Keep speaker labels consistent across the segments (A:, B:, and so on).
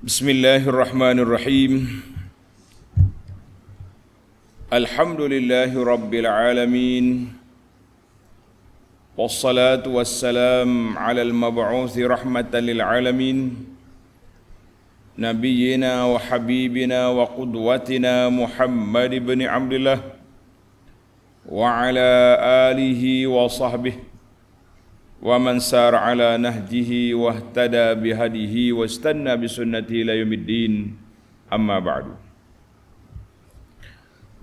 A: Bismillahirrahmanirrahim. Alhamdulillahi rabbil alamin. Wassalatu wassalam ala al-mab'uthi rahmatan lil alamin. Nabiyyina wa habibina wa qudwatina Muhammad ibn Abdullah wa ala alihi wa sahbihi wa man sar ala nahjihi wa ihtada bihadihi wa istanna bisunnatihi ila yaumiddin, amma ba'du.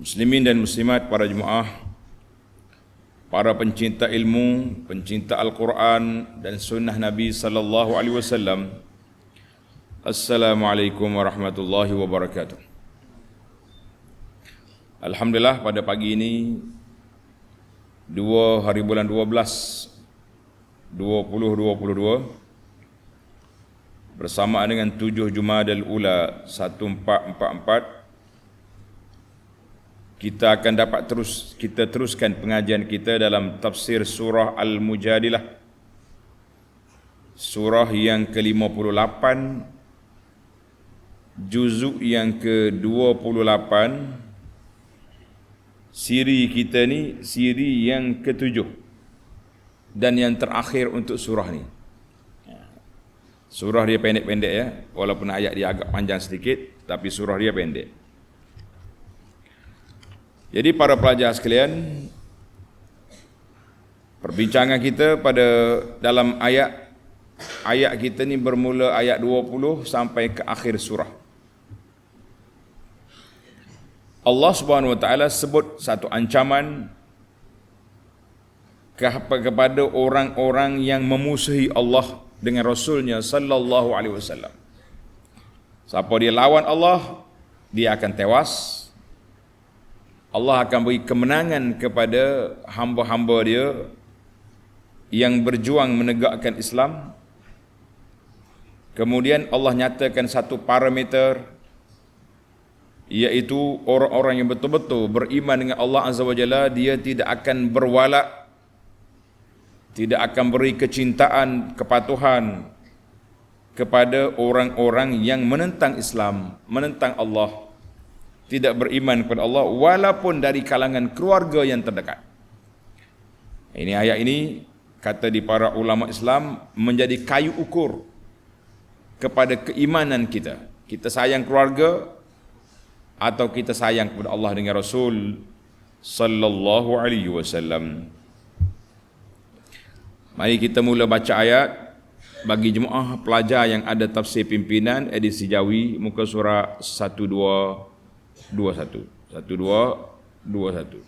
A: Muslimin dan muslimat, para jemaah, para pencinta ilmu, pencinta Al-Quran dan sunnah Nabi sallallahu alaihi wasallam, Assalamualaikum warahmatullahi wabarakatuh. Alhamdulillah, pada pagi ini 2 hari bulan 12 2022 bersamaan dengan 7 Jumadal Ula 1444, kita teruskan pengajian kita dalam tafsir surah Al-Mujadilah, surah yang ke-58, juzuk yang ke-28. Siri kita ni siri yang ke-7 dan yang terakhir untuk surah ni. Surah dia pendek-pendek ya, walaupun ayat dia agak panjang sedikit, tapi surah dia pendek. Jadi para pelajar sekalian, perbincangan kita pada dalam ayat kita ni bermula ayat 20 sampai ke akhir surah. Allah Subhanahu wa taala sebut satu ancaman kepada orang-orang yang memusuhi Allah dengan Rasulnya sallallahu alaihi wasallam. Siapa dia lawan Allah, dia akan tewas. Allah akan beri kemenangan kepada hamba-hamba dia yang berjuang menegakkan Islam. Kemudian Allah nyatakan satu parameter, iaitu orang-orang yang betul-betul beriman dengan Allah Azza wa Jalla, dia tidak akan berwala, tidak akan beri kecintaan, kepatuhan kepada orang-orang yang menentang Islam, menentang Allah, tidak beriman kepada Allah walaupun dari kalangan keluarga yang terdekat. Ini ayat ini, kata di para ulama Islam, menjadi kayu ukur kepada keimanan kita. Kita sayang keluarga atau kita sayang kepada Allah dengan Rasul sallallahu alaihi wasallam. Mari kita mula baca ayat. Bagi jemaah pelajar yang ada tafsir pimpinan edisi Jawi, muka surat 1221. 1221.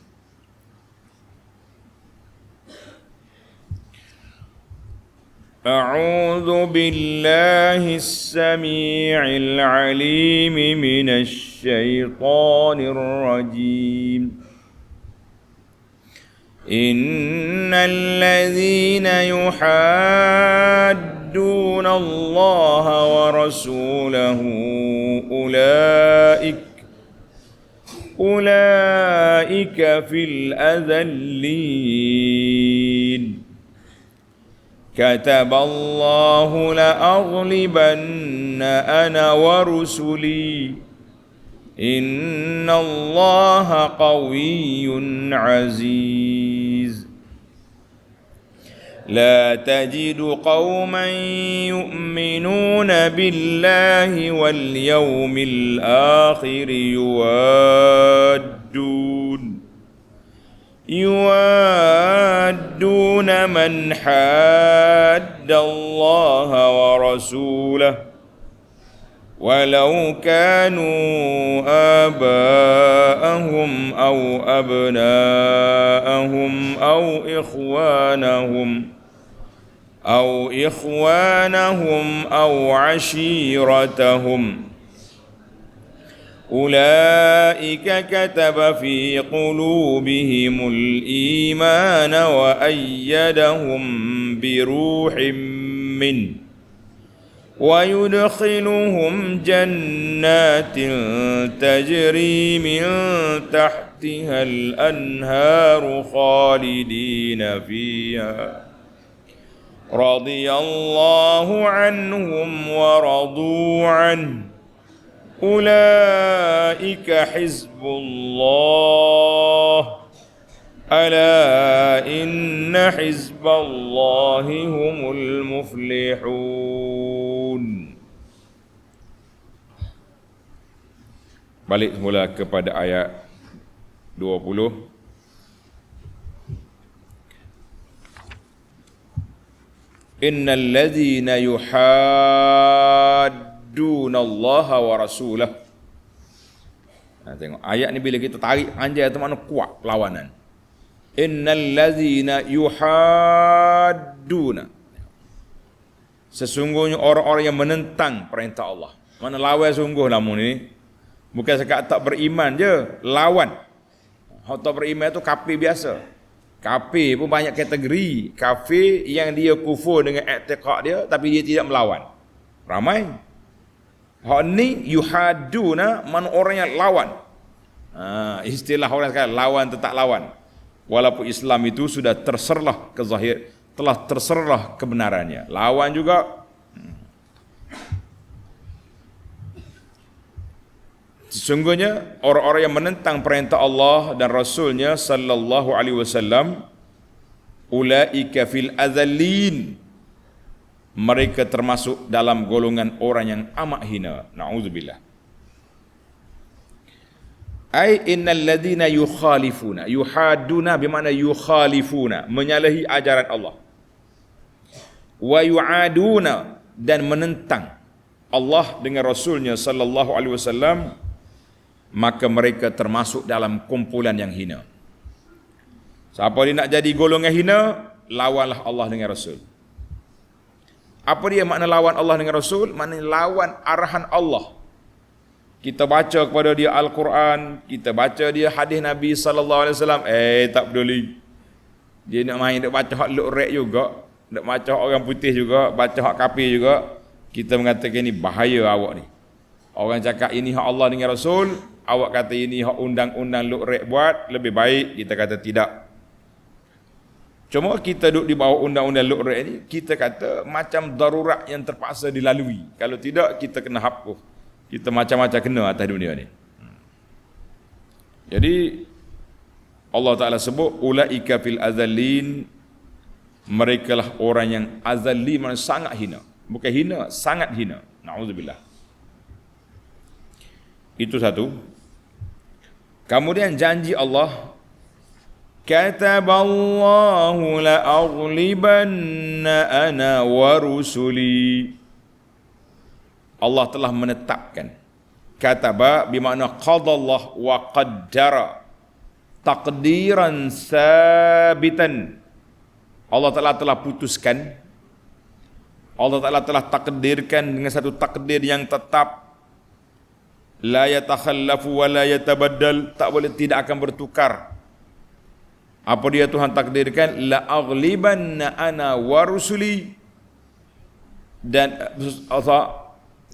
A: A'udzu billahi as-sami'il 'alim minasy syaithanir rajim. Innal ladzina yuhadduna Allah wa rasulahu ulaika fil adallin. Kataballahu la'aghlibanna ana wa rusuli. Innallaha qawiyyun 'aziz. La tajidu qauman yu'minuna billahi wal yawmil akhir yuwadduna man hadda Allah wa rasulahu walau kanu aba'ahum aw abna'ahum aw ikhwanahum aw ashiratahum. Ulaika kataba fi qulubihimul iman wa ayyadahum bi ruhim min wa yudkhiluhum jannatin tajri min tahtiha al-anharu khalidina fiha radhiyallahu anhum wa radu an ulaika hizbullah ala inna hizballahi humul muflihun. Balik semula kepada ayat 20. Innal ladzina yuhadduna Allah wa rasulah. Tengok ayat ni bila kita tarik anjay tu mana kuat perlawanan. Innal ladzina yuhadduna. Sesungguhnya orang-orang yang menentang perintah Allah. Mana lawan sungguh namun ni. Bukan sekat tak beriman je, lawan. Hak tak beriman tu kafir biasa. Kafir pun banyak kategori. Kafir yang dia kufur dengan i'tiqad dia tapi dia tidak melawan. Ramai. Hak ni yuhaduna, mana orang yang lawan. Istilah orang sekarang lawan tetap lawan. Walaupun Islam itu sudah terserlah ke zahir, telah terserlah kebenarannya. Lawan juga. Sesungguhnya orang-orang yang menentang perintah Allah dan Rasulnya sallallahu alaihi wasallam, ulaika fil azallin, mereka termasuk dalam golongan orang yang amat hina. Na'udzubillah. Ai innal ladzina yukhalifuna, yuhadduna bermakna yukhalifuna, menyalahi ajaran Allah. Wa yu'aduna, dan menentang Allah dengan Rasulnya sallallahu alaihi wasallam, maka mereka termasuk dalam kumpulan yang hina. Siapa dia nak jadi golongan hina, lawanlah Allah dengan Rasul. Apa dia makna lawan Allah dengan Rasul? Maknanya lawan arahan Allah. Kita baca kepada dia Al-Quran, kita baca dia hadis Nabi sallallahu alaihi wasallam, tak peduli. Dia nak main, nak baca hak luk-rek juga, nak baca hak orang putih juga, baca hak kafir juga, kita mengatakan ini bahaya awak ni. Orang cakap ini hak Allah dengan Rasul, awak kata ini hak undang-undang luk-rek buat, lebih baik kita kata tidak. Cuma kita duduk di bawah undang-undang luk-rek ni, kita kata macam darurat yang terpaksa dilalui. Kalau tidak, kita kena hapus. Kita macam-macam kena atas dunia ni. Jadi Allah Ta'ala sebut ulaika fil azallin, merekalah orang yang azalli, maksudnya sangat hina. Bukan hina, sangat hina. Na'udzubillah. Itu satu. Kemudian janji Allah, kataballahu la'aghlibanna ana wa rusuli. Allah telah menetapkan. Kataba bermakna qadallah wa qaddara, takdiran sabitan. Allah Ta'ala telah putuskan, Allah Ta'ala telah takdirkan dengan satu takdir yang tetap, la yatakhallafu wa la yatabaddal, tak boleh, tidak akan bertukar. Apa dia Tuhan takdirkan? La aghlibanna ana wa rusuli, dan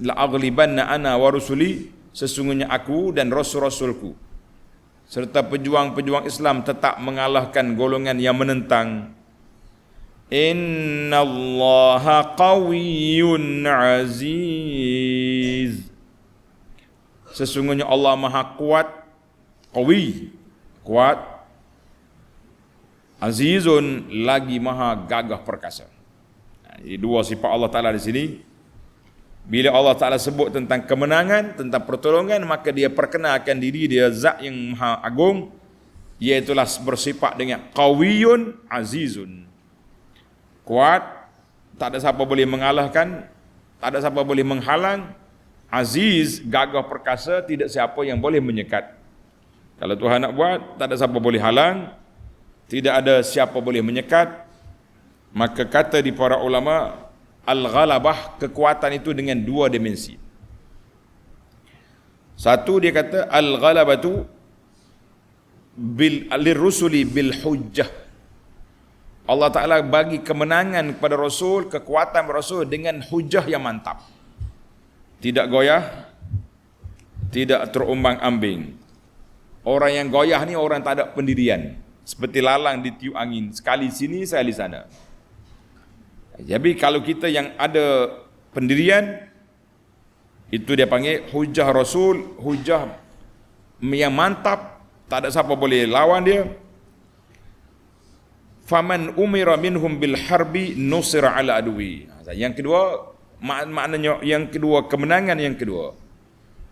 A: la aghlibanna ana wa rusuli, sesungguhnya aku dan rasul-rasulku serta pejuang-pejuang Islam tetap mengalahkan golongan yang menentang. Innallaha qawiyyun aziz, sesungguhnya Allah Maha kuat, qawi, kuat, azizun, lagi Maha gagah perkasa. Ini dua sifat Allah Ta'ala di sini. Bila Allah Ta'ala sebut tentang kemenangan, tentang pertolongan, maka dia perkenalkan diri dia zat yang Maha Agung, iaitulah bersifat dengan qawiyyun azizun, kuat, tak ada siapa boleh mengalahkan, tak ada siapa boleh menghalang. Aziz, gagah perkasa, tidak siapa yang boleh menyekat. Kalau Tuhan nak buat, tak ada siapa boleh halang, tidak ada siapa boleh menyekat. Maka kata di para ulama, al-ghalabah, kekuatan itu dengan dua dimensi. Satu, dia kata al-ghalabatu lirrusuli bil hujjah. Allah Ta'ala bagi kemenangan kepada Rasul, kekuatan Rasul dengan hujah yang mantap. Tidak goyah, tidak terumbang-ambing. Orang yang goyah ni orang tak ada pendirian, seperti lalang ditiup angin, sekali sini sekali sana. Jadi kalau kita yang ada pendirian, itu dia panggil hujah Rasul, hujah yang mantap, tak ada siapa boleh lawan dia. Faman umira minhum bil harbi nusira ala adwi. Yang kedua, maknanya yang kedua, kemenangan yang kedua.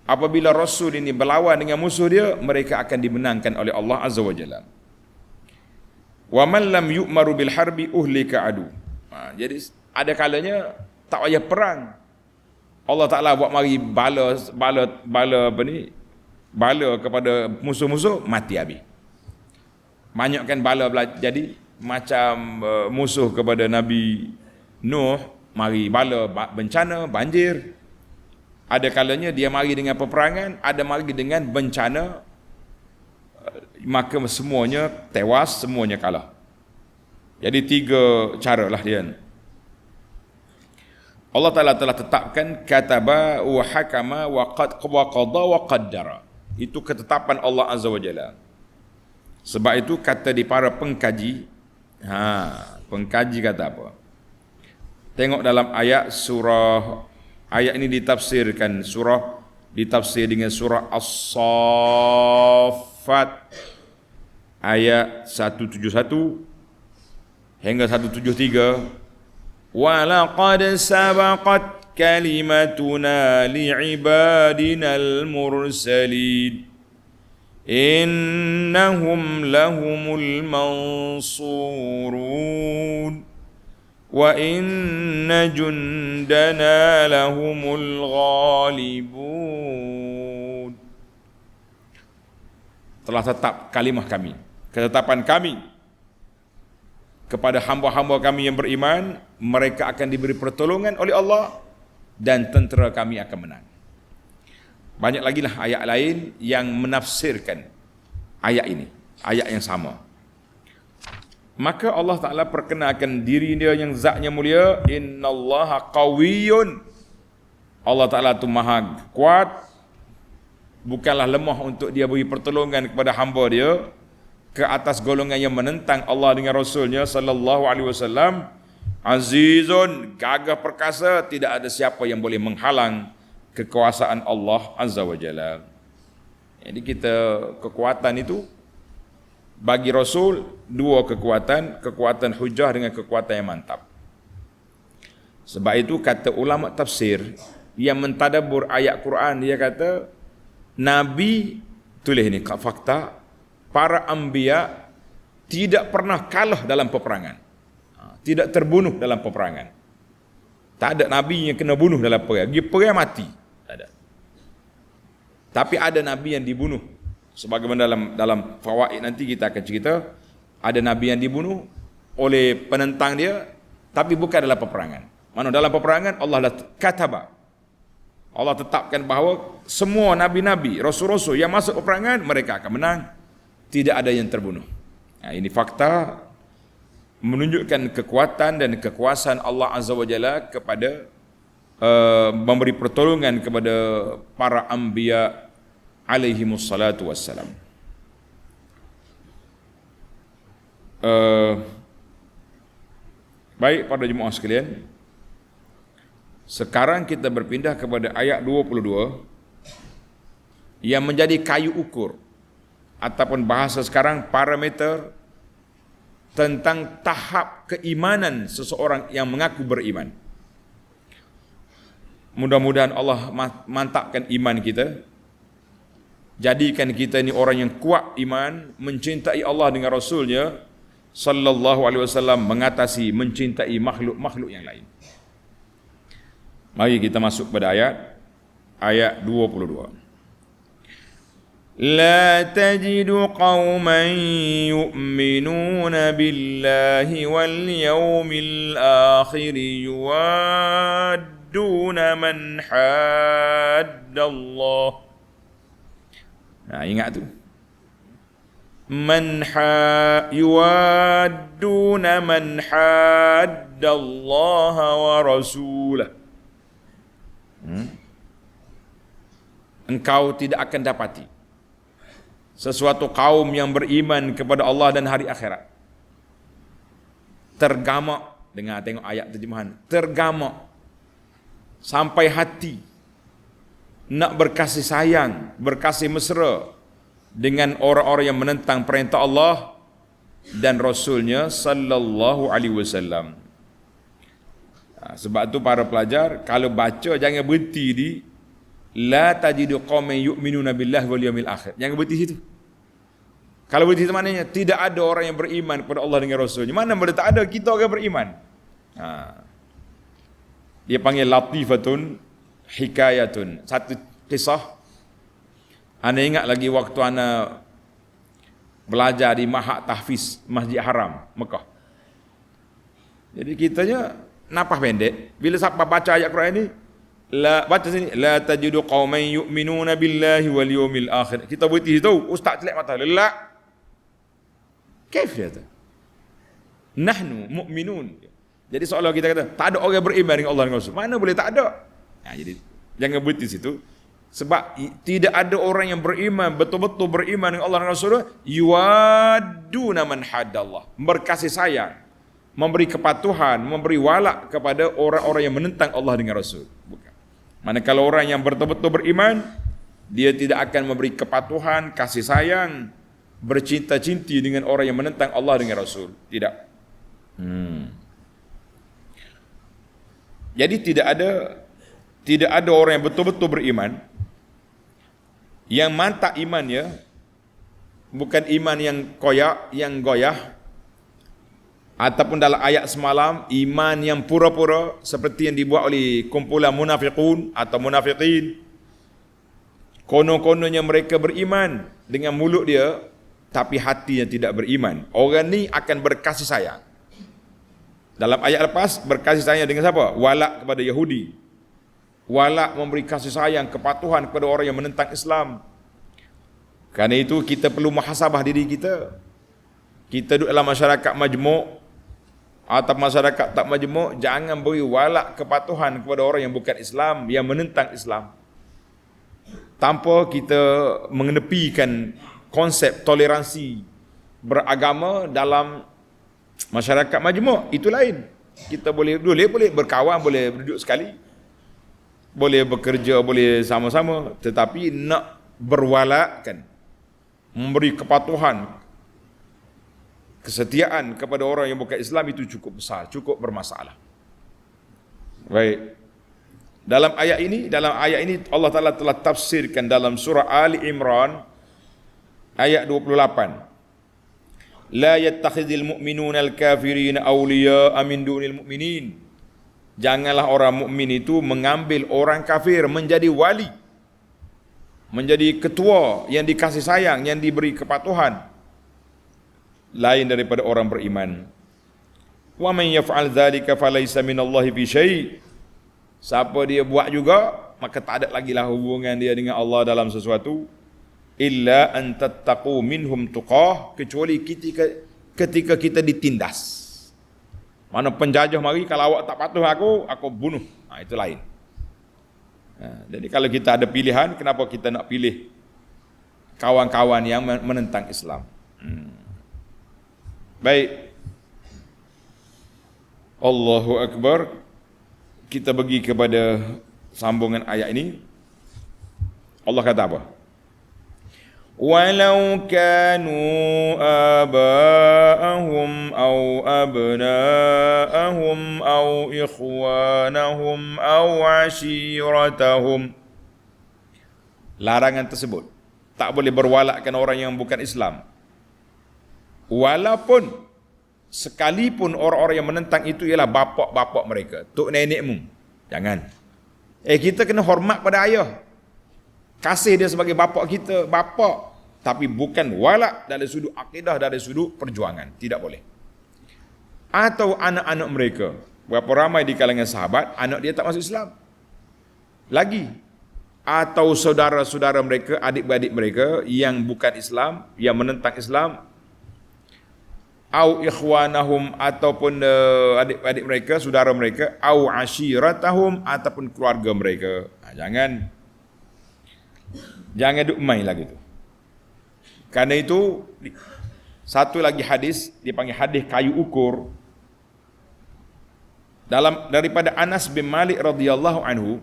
A: Apabila Rasul ini berlawan dengan musuh dia, mereka akan dimenangkan oleh Allah Azza wa Jalla. Wa man lam yu'maru bil harbi uhlika adu. Jadi ada kalanya tak payah perang. Allah Taala buat mari bala kepada musuh-musuh, mati habis. Banyakkan bala jadi macam musuh kepada Nabi Nuh, mari bala bencana, banjir. Ada kalanya dia mari dengan peperangan, ada mari dengan bencana, maka semuanya tewas, semuanya kalah. Jadi 3 caralah dia. Allah Ta'ala telah tetapkan kataba wa hakama wa qada wa qaddara. Itu ketetapan Allah Azza wa Jalla. Sebab itu kata di para pengkaji, pengkaji kata apa? Tengok dalam ayat surah, ayat ini ditafsirkan, ditafsir dengan surah As-Saffat ayat 171 hingga 173. وَلَقَدْ سَبَقَتْ كَلِمَتُنَا لِعِبَادِنَا الْمُرْسَلِينَ إِنَّهُمْ لَهُمُ الْمَنْصُورُونَ وَإِنَّ جُنْدَنَا لَهُمُ الْغَالِبُونَ. Telah tetap kalimah kami, ketetapan kami kepada hamba-hamba kami yang beriman, mereka akan diberi pertolongan oleh Allah dan tentera kami akan menang. Banyak lagi lah ayat lain yang menafsirkan ayat ini, ayat yang sama. Maka Allah Ta'ala perkenalkan diri dia yang zatnya mulia, innallaha qawiyyun. Allah Ta'ala itu maha kuat, bukanlah lemah untuk dia beri pertolongan kepada hamba dia ke atas golongan yang menentang Allah dengan Rasulnya sallallahu alaihi wasallam. Azizun, gagah perkasa, tidak ada siapa yang boleh menghalang kekuasaan Allah Azza wa Jalla. Jadi kita kekuatan itu bagi Rasul 2 kekuatan hujah dengan kekuatan yang mantap. Sebab itu kata ulama tafsir yang mentadabbur ayat Quran, dia kata Nabi, tulis ini fakta, para anbiya tidak pernah kalah dalam peperangan, tidak terbunuh dalam peperangan. Tak ada nabi yang kena bunuh dalam perang, dia perang mati, tak ada. Tapi ada nabi yang dibunuh, sebagaimana dalam fawaid nanti kita akan cerita, ada nabi yang dibunuh oleh penentang dia, tapi bukan dalam peperangan. Mana dalam peperangan Allah dah kataba, Allah tetapkan bahawa semua nabi-nabi, rasul-rasul yang masuk peperangan mereka akan menang. Tidak ada yang terbunuh. Ini fakta menunjukkan kekuatan dan kekuasaan Allah Azza wa Jalla kepada memberi pertolongan kepada para anbiya alaihimus salatu wassalam. Baik para jemaah sekalian, sekarang kita berpindah kepada ayat 22 yang menjadi kayu ukur ataupun bahasa sekarang parameter tentang tahap keimanan seseorang yang mengaku beriman. Mudah-mudahan Allah mantapkan iman kita, jadikan kita ini orang yang kuat iman, mencintai Allah dengan Rasulnya sallallahu alaihi wasallam, mengatasi mencintai makhluk-makhluk yang lain. Mari kita masuk pada ayat 22. لا تجد قوما يؤمنون بالله واليوم الآخر يوادون من حاد الله. Ingat tu. يوادون من حاد الله ورسوله. Engkau tidak akan dapati sesuatu kaum yang beriman kepada Allah dan hari akhirat tergamak dengar tengok ayat terjemahan, tergamak sampai hati nak berkasih sayang, berkasih mesra dengan orang-orang yang menentang perintah Allah dan Rasulnya sallallahu alaihi wasallam. Sebab tu para pelajar kalau baca jangan berhenti di la tajidu qauman yu'minuna billahi wal yawmil akhir. Jangan berhenti situ. Kalau berhenti itu maknanya tidak ada orang yang beriman kepada Allah dengan Rasulnya. Mana boleh tak ada, kita orang beriman. Dia panggil latifatun hikayatun. Satu kisah, ana ingat lagi waktu ana belajar di Mahad Tahfiz Masjid Haram Mekah. Jadi kitanya napah pendek. Bila siapa baca ayat Quran ini, baca sini, la tajidu qauman yu'minuna billahi wal yawmil akhir. Kita berhenti situ, ustaz celak mata. La. Kaif dia tu? Nahnu mu'minun. Jadi seolah kita kata, tak ada orang beriman dengan Allah dan Rasul. Mana boleh tak ada? Jadi jangan berhenti situ. Sebab tidak ada orang yang beriman, betul-betul beriman dengan Allah dan Rasul, yuwadduna man haddallah, berkasih sayang, memberi kepatuhan, memberi walak kepada orang-orang yang menentang Allah dengan Rasul. Bukan. Manakala orang yang betul-betul beriman, dia tidak akan memberi kepatuhan, kasih sayang, bercinta-cinti dengan orang yang menentang Allah dengan Rasul. Tidak. Jadi tidak ada orang yang betul-betul beriman yang mantap imannya bukan iman yang koyak, yang goyah, ataupun dalam ayat semalam iman yang pura-pura seperti yang dibuat oleh kumpulan munafiqun atau munafiqin. Konon-kononnya mereka beriman dengan mulut dia tapi hati yang tidak beriman. Orang ni akan berkasih sayang. Dalam ayat lepas berkasih sayang dengan siapa? Walak kepada Yahudi. Walak memberi kasih sayang, kepatuhan kepada orang yang menentang Islam. Karena itu kita perlu muhasabah diri kita. Kita duduk dalam masyarakat majmuk atau masyarakat tak majmuk, jangan beri walak kepatuhan kepada orang yang bukan Islam, yang menentang Islam, tanpa kita mengenepikan konsep toleransi beragama dalam masyarakat majmuk. Itu lain. Kita boleh berkawan, boleh duduk sekali, boleh bekerja, boleh sama-sama, tetapi nak berwalakkan, memberi kepatuhan, kesetiaan kepada orang yang bukan Islam, itu cukup besar, cukup bermasalah. Baik. Dalam ayat ini Allah Taala telah tafsirkan dalam surah Ali Imran ayat 28. La yattakhidhul mu'minuna al-kafirina awliya'a min dunil mu'minin. Janganlah orang mukmin itu mengambil orang kafir menjadi wali, menjadi ketua yang dikasih sayang, yang diberi kepatuhan, lain daripada orang beriman. Wa man yaf'al dzalika falaysa minallahi fi syai'. Siapa dia buat juga, maka tak ada lagi lah hubungan dia dengan Allah dalam sesuatu. Illa an tattaqu minhum tuqah, kecuali ketika kita ditindas. Mana penjajah mari, kalau awak tak patuh aku bunuh. Itu lain. Jadi kalau kita ada pilihan, kenapa kita nak pilih kawan-kawan yang menentang Islam? Baik. Allahu Akbar. Kita pergi kepada sambungan ayat ini. Allah kata apa? Walau kanu aba'ahum aw abna'ahum aw ikhwanahum aw ashiratahum. Larangan tersebut, tak boleh berwalakkan orang yang bukan Islam, walaupun sekalipun orang-orang yang menentang itu ialah bapak-bapak mereka, tok nenekmu. Jangan. Kita kena hormat pada ayah, kasih dia sebagai bapak kita, bapak, tapi bukan walak dari sudut akidah, dari sudut perjuangan. Tidak boleh. Atau anak-anak mereka. Berapa ramai di kalangan sahabat anak dia tak masuk Islam lagi. Atau saudara-saudara mereka, adik-beradik mereka yang bukan Islam, yang menentang Islam. Au ikhwanahum, ataupun adik-adik mereka, saudara mereka. Au ashiratahum, ataupun keluarga mereka. Jangan duk main lagi tu. Karena itu satu lagi hadis, dia panggil hadis kayu ukur. Daripada Anas bin Malik radhiyallahu anhu,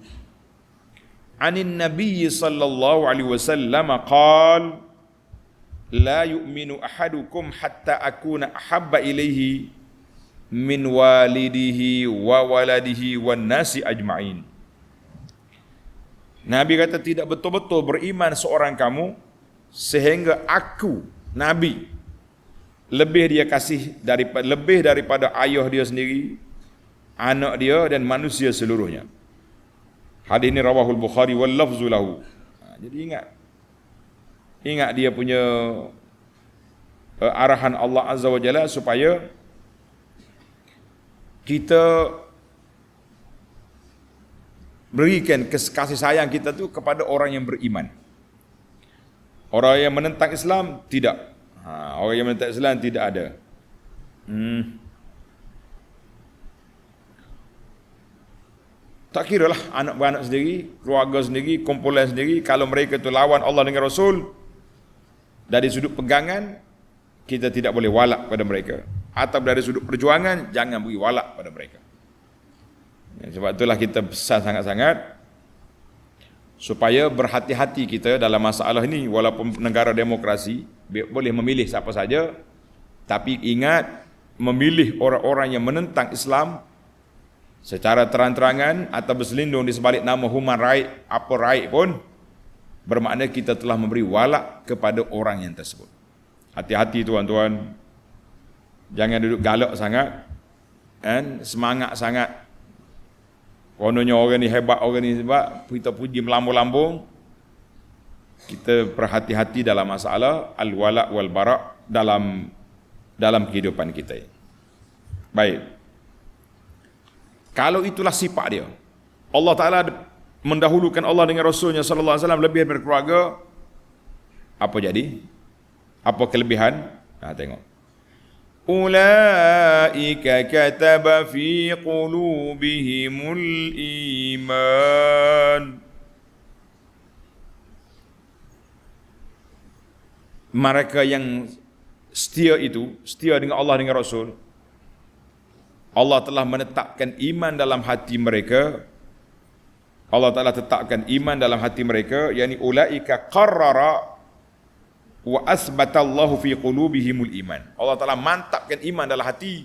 A: anin Nabi sallallahu alaihi wasallam qala la yu'minu ahadukum hatta akuna ahabba ilaihi min walidihi wa waladihi wan nasi ajma'in. Nabi kata tidak betul-betul beriman seorang kamu sehingga aku, Nabi, lebih daripada ayah dia sendiri, anak dia dan manusia seluruhnya. Hadis ini rawahul Bukhari wal lafzu lahu. Jadi ingat dia punya arahan Allah Azza wa Jalla supaya kita berikan kasih sayang kita tu kepada orang yang beriman. Orang yang menentang Islam tidak. Orang yang menentang Islam tidak ada. Tak kira lah anak-anak sendiri, keluarga sendiri, kumpulan sendiri, kalau mereka tu lawan Allah dengan Rasul, dari sudut pegangan kita tidak boleh walak pada mereka, atau dari sudut perjuangan jangan beri walak pada mereka. Sebab itulah kita pesan sangat-sangat supaya berhati-hati kita dalam masalah ini. Walaupun negara demokrasi boleh memilih siapa saja, tapi ingat, memilih orang-orang yang menentang Islam secara terang-terangan atau berselindung di sebalik nama human right, apa right pun, bermakna kita telah memberi walak kepada orang yang tersebut. Hati-hati tuan-tuan, jangan duduk galak sangat dan semangat sangat. Kononnya orang ni hebat, orang ni hebat, kita puji melambung-lambung. Kita berhati-hati dalam masalah al-wala' wal-bara' dalam kehidupan kita. Baik. Kalau itulah sifat dia, Allah Ta'ala mendahulukan Allah dengan Rasulnya sallallahu alaihi wasallam lebih daripada keluarga. Apa jadi? Apa kelebihan? Tengok. Ulaika kataba fi qulubihimul iman. Mereka yang setia itu, setia dengan Allah dengan Rasul, Allah telah menetapkan iman dalam hati mereka. Allah Ta'ala tetapkan iman dalam hati mereka, yakni ulaika qarrara wa asbatallahu fi qulubihimul iman. Allah Ta'ala mantapkan iman dalam hati.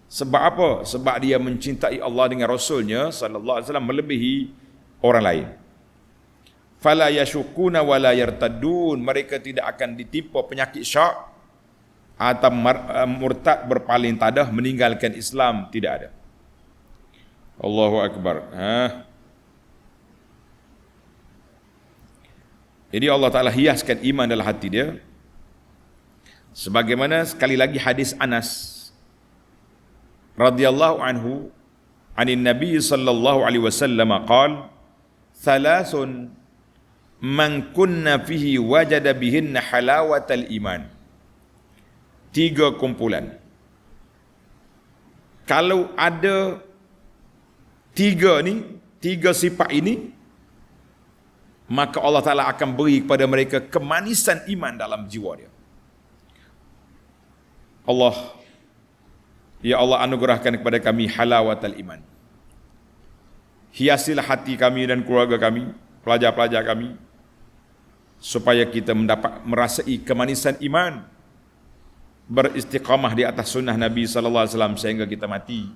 A: Sebab apa? Sebab dia mencintai Allah dengan Rasulnya sallallahu alaihi wasallam melebihi orang lain. Fala yashukuna wa la yartaddun. Mereka tidak akan ditimpa penyakit syak atau murtad, berpaling tadah, meninggalkan Islam. Tidak ada. Allahu Akbar. Jadi Allah Ta'ala hiaskan iman dalam hati dia. Sebagaimana sekali lagi hadis Anas radhiyallahu anhu anin Nabi sallallahu alaihi wasallam qala thalathun man kunna fihi wajada bihinna halawatal iman. 3 kumpulan. Kalau ada 3 sifat ini, maka Allah Ta'ala akan beri kepada mereka kemanisan iman dalam jiwa dia. Ya Allah anugerahkan kepada kami halawatal iman. Hiasilah hati kami dan keluarga kami, pelajar-pelajar kami, supaya kita mendapat merasai kemanisan iman, beristiqamah di atas sunnah Nabi sallallahu alaihi wasallam sehingga kita mati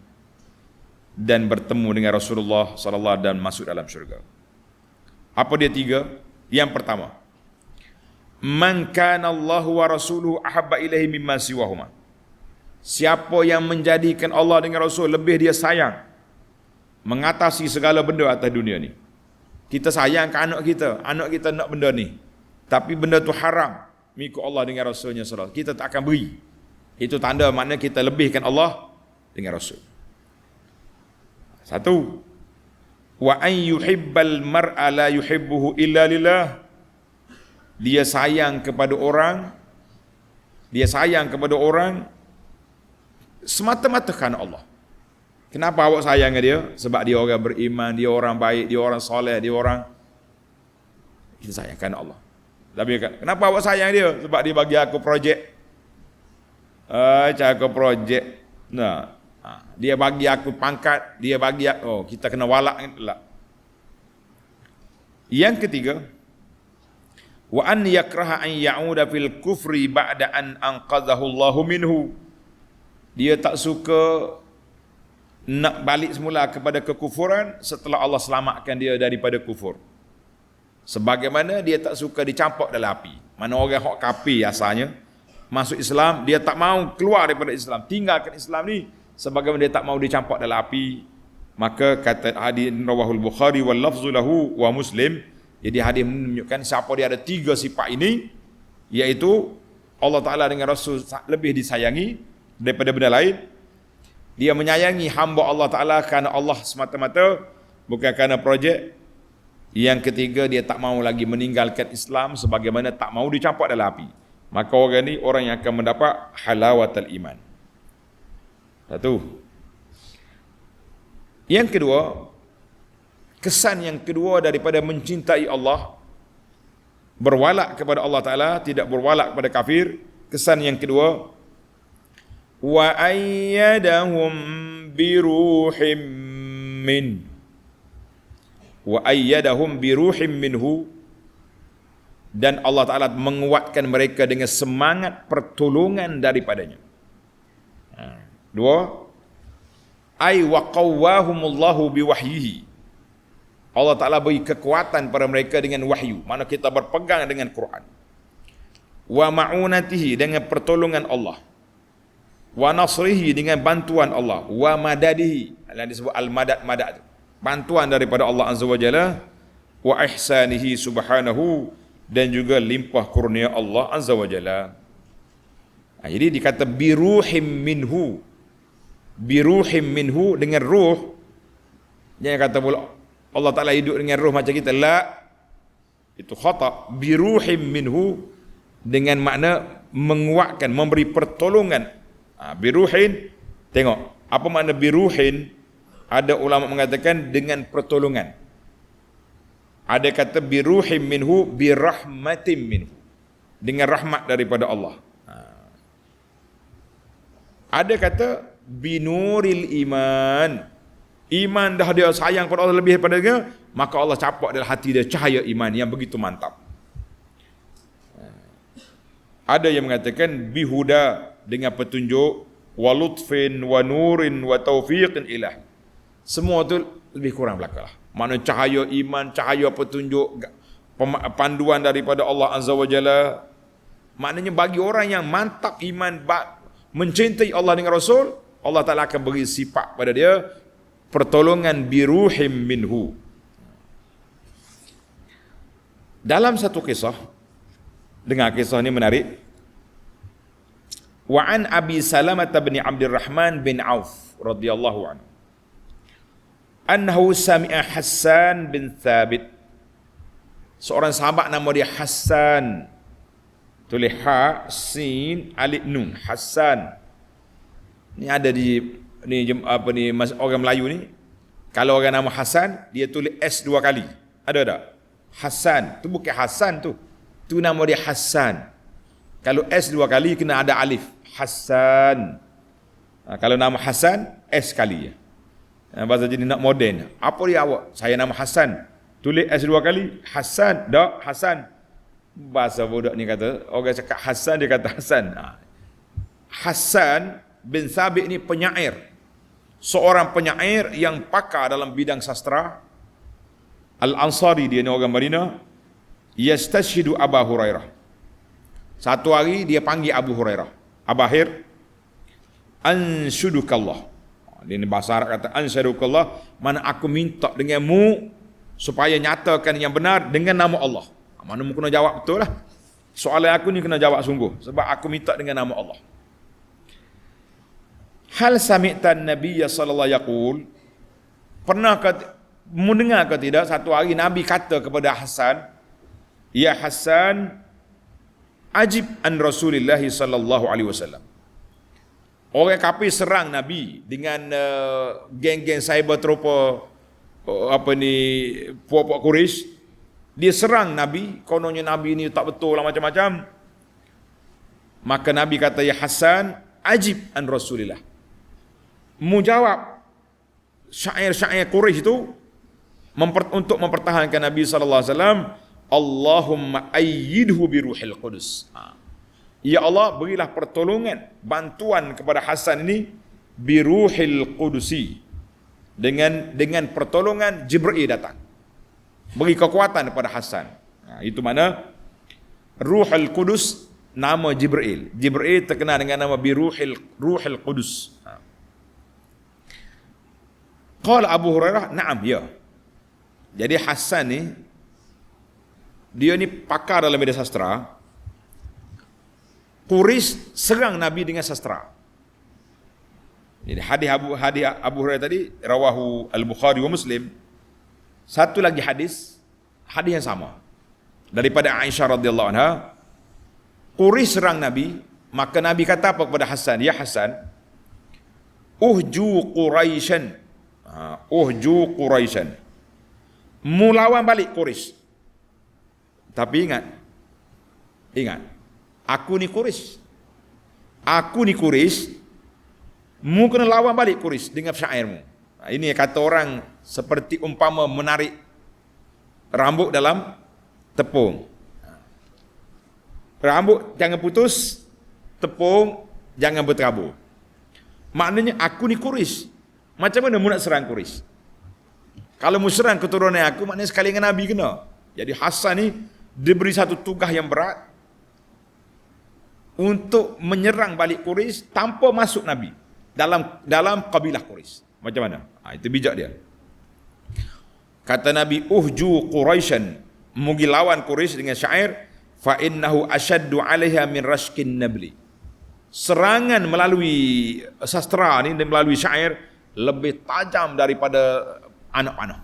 A: dan bertemu dengan Rasulullah sallallahu alaihi wasallam dan masuk dalam syurga. Apa dia 3? Yang pertama, man kana Allahu wa rasuluhu ahabba ilaihi mimma siwahuma. Siapa yang menjadikan Allah dengan Rasul lebih dia sayang, mengatasi segala benda atas dunia ni. Kita sayang ke anak kita nak benda ni, tapi benda tu haram, mengikut Allah dengan Rasulnya sallallahu, kita tak akan beri. Itu tanda makna kita lebihkan Allah dengan Rasul. 1. Wa an yuhibbal mar'a la yuhibbuhu illa lillah. Dia sayang kepada orang semata-mata kerana Allah. Kenapa awak sayang dia? Sebab dia orang beriman, dia orang baik, dia orang soleh, kita sayang kerana Allah. Tapi kenapa awak sayang dia? Sebab dia bagi aku projek. Cakap projek. Dia bagi aku pangkat, dia bagi aku, kita kena walak lah. Yang ketiga, wa an yakraha an ya'uda fil kufri ba'da an anqadhahu Allahu minhu. Dia tak suka nak balik semula kepada kekufuran setelah Allah selamatkan dia daripada kufur. Sebagaimana dia tak suka dicampak dalam api. Mana orang hak kafir asalnya masuk Islam, dia tak mau keluar daripada Islam, tinggalkan Islam ni, sebagaimana dia tak mau dicampak dalam api. Maka kata hadis rawahul Bukhari wal lafzu lahu wa Muslim. Jadi hadis menunjukkan siapa dia ada tiga sifat ini, iaitu Allah Taala dengan Rasul lebih disayangi daripada benda lain. Dia menyayangi hamba Allah Taala kerana Allah semata-mata, bukan kerana projek. Yang ketiga, dia tak mau lagi meninggalkan Islam sebagaimana tak mau dicampak dalam api. Maka orang ni orang yang akan mendapat halawatul iman. Satu. Yang kedua, kesan yang kedua daripada mencintai Allah, berwalak kepada Allah Ta'ala, tidak berwalak kepada kafir. Kesan yang kedua, wa ayyadahum biruhim min, wa ayyadahum biruhim minhu, dan Allah Ta'ala menguatkan mereka dengan semangat pertolongan daripadanya. Dua, ay wa qawwahumullahu biwahyihi, Allah Ta'ala beri kekuatan pada mereka dengan wahyu, mana kita berpegang dengan Quran. Wa ma'unatihi, dengan pertolongan Allah. Wa nasrihi, dengan bantuan Allah. Wa madadihi, yang disebut al-madad, madad, bantuan daripada Allah Azza wa Jalla. Wa ihsanihi subhanahu, dan juga limpah kurnia Allah Azza wa Jalla. Jadi dikata biruhim minhu, biruhim minhu, dengan ruh. Jangan kata pula Allah Ta'ala hidup dengan ruh macam kita. La, itu khata. Biruhim minhu, dengan makna menguatkan, memberi pertolongan. Biruhin, tengok apa makna biruhin. Ada ulama mengatakan dengan pertolongan. Ada kata biruhim minhu birahmatim minhu, dengan rahmat daripada Allah. Ada kata binuril iman, iman dah dia sayang pada Allah lebih daripada dia, maka Allah capak dalam hati dia cahaya iman yang begitu mantap. Ada yang mengatakan bihuda, dengan petunjuk, wa lutfin wa nurin wa taufiqin ilah. Semua tu lebih kurang belaka lah. Mana cahaya iman, cahaya petunjuk, panduan daripada Allah Azza wa Jalla. Maknanya bagi orang yang mantap iman, mencintai Allah dengan Rasul, Allah Ta'ala akan beri sifat pada dia pertolongan biruhim minhu. Dalam satu kisah, dengar kisah ini menarik. Wa an Abi Salamah bin Abdurrahman bin Auf radhiyallahu anhu annahu sami'a Hassan bin Thabit, seorang sahabat nama dia Hassan, tulis ha sin alif nun, Hassan. Ni ada di ni apa ni orang Melayu ni, kalau orang nama Hassan dia tulis S dua kali. Ada tak? Hassan tu bukan Hassan tu nama dia Hassan. Kalau S dua kali kena ada alif, Hassan. Kalau nama Hassan S kali ya. Bahasa jadi nak moden. Apa dia awak? Saya nama Hassan. Tulis S dua kali, Hassan. Tak, Hassan. Bahasa budak ni kata, orang cakap Hassan, dia kata Hassan. Hassan bin Thabit ni penyair. Seorang penyair yang pakar dalam bidang sastra. Al-Ansari, dia ni orang Madinah. Yastashhidu Abu Hurairah. Satu hari dia panggil Abu Hurairah. Abahir, anshudukallah. Ini bahasa Arab kata anshudukallah, mana aku minta denganmu supaya nyatakan yang benar dengan nama Allah. Mana mu kena jawab betul lah. Soalan aku ni kena jawab sungguh, sebab aku minta dengan nama Allah. Hal sami'tan Nabiya sallallahu yaqul, pernah mendengar ke tidak satu hari Nabi kata kepada Hasan, ya Hasan, ajib an Rasulillah sallallahu alaihi wasallam. Orang kafir serang Nabi dengan geng-geng cyber tropa puak-puak Quraisy. Dia serang Nabi, kononnya Nabi ni tak betul lah macam-macam. Maka Nabi kata, ya Hasan, ajib an Rasulillah. Mujawab syair-syair Quraisy itu untuk mempertahankan Nabi sallallahu alaihi wasallam, Allahumma ayyidhu bi ruhil qudus. Ya Allah, berilah pertolongan, bantuan kepada Hasan ini bi ruhil qudusi, dengan pertolongan Jibril datang. Beri kekuatan kepada Hasan. Itu mana Ruhul Qudus, nama Jibril. Jibril terkenal dengan nama bi ruhil qudus. Qala Abu Hurairah, na'am, ya. Jadi Hasan ni, dia ni pakar dalam media sastra. Quraisy serang Nabi dengan sastra. Jadi hadis Abu Hurairah tadi rawahu Al-Bukhari wa Muslim. Satu lagi hadis yang sama daripada Aisyah radhiyallahu anha. Quraisy serang Nabi, maka Nabi kata apa kepada Hasan? Ya Hasan, uhju Quraisyan. Uhju Quraisyan. Mulawan balik Quraisy. Tapi ingat, aku ni Quraisy. Mu kena lawan balik Quraisy dengan syairmu. Ini kata orang seperti umpama menarik rambut dalam tepung. Rambut jangan putus, tepung jangan berterabur. Maknanya aku ni Quraisy. Macam mana mu nak serang Quraisy? Kalau mu serang keturunan aku, maknanya sekali dengan Nabi kena. Jadi Hasan ni diberi satu tugas yang berat untuk menyerang balik Quraisy tanpa masuk Nabi dalam kabilah Quraisy. Macam mana? Itu bijak dia. Kata Nabi, uhju Quraisyan, mugi lawan Quraisy dengan syair, fa innahu ashaddu 'alaiha min rashkin nabli. Serangan melalui sastra ni dan melalui syair lebih tajam daripada anak panah.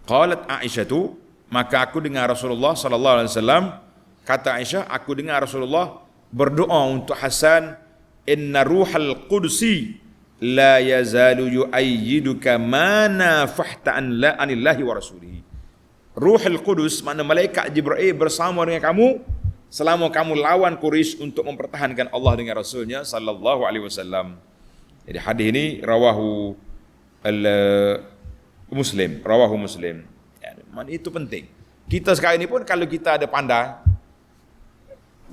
A: Qalat Aisyah tu, maka aku dengar Rasulullah sallallahu alaihi wasallam, kata Aisyah, aku dengar Rasulullah berdoa untuk Hasan, inna ruhal qudusi la yazalu yu'ayyiduka ma nafahta an la anillahi wa rasulihi. Ruhul Qudus, makna malaikat Jibril bersama dengan kamu selama kamu lawan Quraisy untuk mempertahankan Allah dengan Rasulnya sallallahu alaihi wasallam. Jadi hadis ini rawahu Muslim. Itu penting. Kita sekarang ini pun kalau kita ada pandai,